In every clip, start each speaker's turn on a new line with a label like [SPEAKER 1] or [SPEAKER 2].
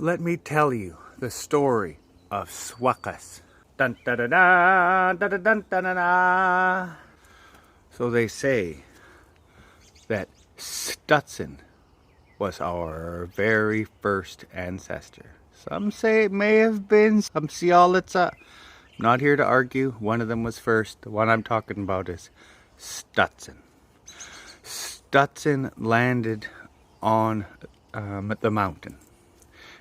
[SPEAKER 1] Let me tell you the story of Swuq'us. Dun da da da da da dun da da da. So they say that Stutsun was our very first ancestor. Some say it may have been some Cialitza. Not here to argue. One of them was first. The one I'm talking about is Stutsun. Stutsun landed on the mountain.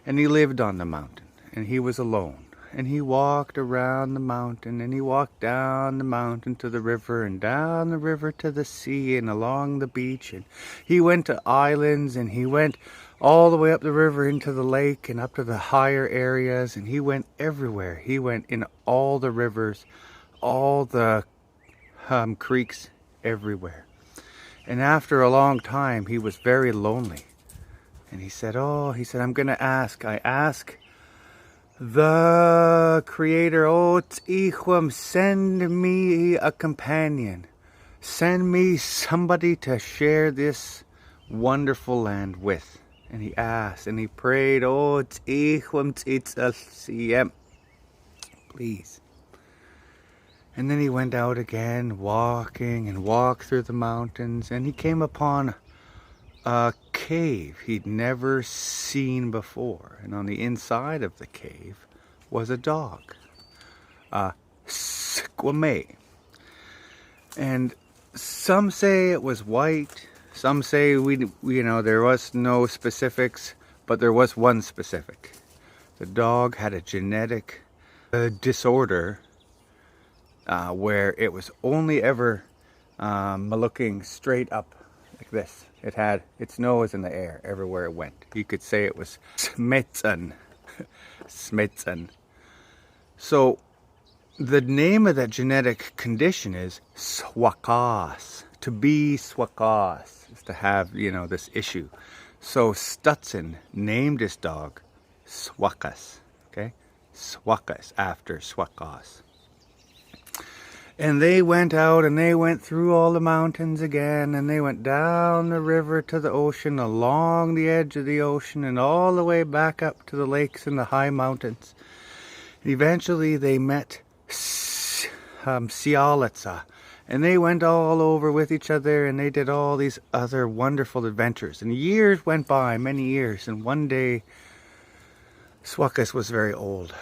[SPEAKER 1] And he lived on the mountain. And he was alone. And he walked around the mountain. And he walked down the mountain to the river. And down the river to the sea. And along the beach. And he went to islands. And he went all the way up the river into the lake. And up to the higher areas. And he went everywhere. He went in all the rivers. All the creeks. Everywhere. And after a long time, he was very lonely. And he said, I'm going to ask. I ask the Creator, Tz'ichwam, send me a companion. Send me somebody to share this wonderful land with. And he asked and he prayed, Tz'ichwam Tzitzasiem, please. And then he went out again, walking and walked through the mountains. And he came upon a cave he'd never seen before, and on the inside of the cave was a dog, a Swuq'us. And some say it was white, some say there was no specifics, but there was one specific. The dog had a genetic disorder where it was only ever looking straight up like this. It had its nose in the air everywhere it went. You could say it was Smithson. Smithson. So the name of that genetic condition is Swuq'us. To be Swuq'us is to have, this issue. So Stutsun named his dog Swuq'us. Okay? Swuq'us, after Swuq'us. And they went out and they went through all the mountains again, and they went down the river to the ocean, along the edge of the ocean, and all the way back up to the lakes and the high mountains. And eventually they met Cialitza, and they went all over with each other, and they did all these other wonderful adventures. And years went by, many years, and one day Swuq'us was very old,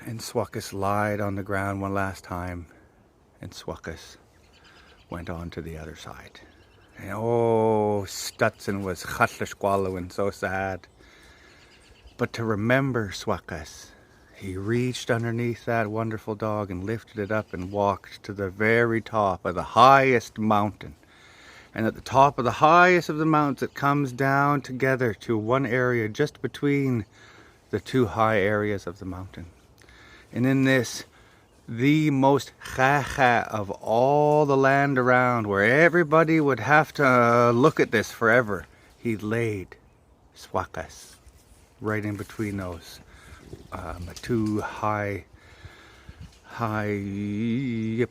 [SPEAKER 1] and Swuq'us lied on the ground one last time. And Swuq'us went on to the other side. And Stutsun was and so sad. But to remember Swuq'us, he reached underneath that wonderful dog and lifted it up and walked to the very top of the highest mountain. And at the top of the highest of the mountains, it comes down together to one area just between the two high areas of the mountain. And in this, the most chacha of all the land around, where everybody would have to look at this forever, he laid Swuq'us right in between those two high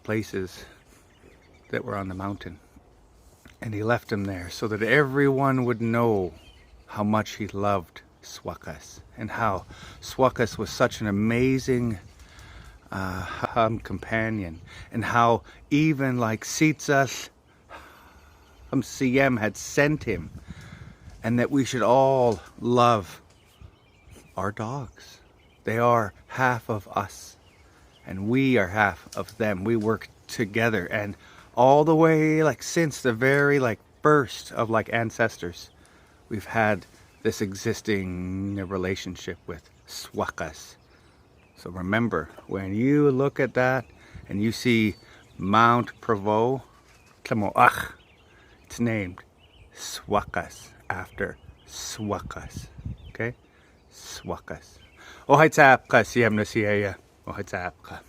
[SPEAKER 1] places that were on the mountain. And he left him there so that everyone would know how much he loved Swuq'us, and how Swuq'us was such an amazing companion, and how even like Tzitzas CM had sent him, and that we should all love our dogs. They are half of us, and we are half of them. We work together, and all the way since the very first of ancestors, we've had this existing relationship with Swuq'us. So remember, when you look at that and you see Mt Prevost, it's named Swuq'us after Swuq'us. Okay? Swuq'us. Ohaitsapka siyam na siya. Ohaitsapka.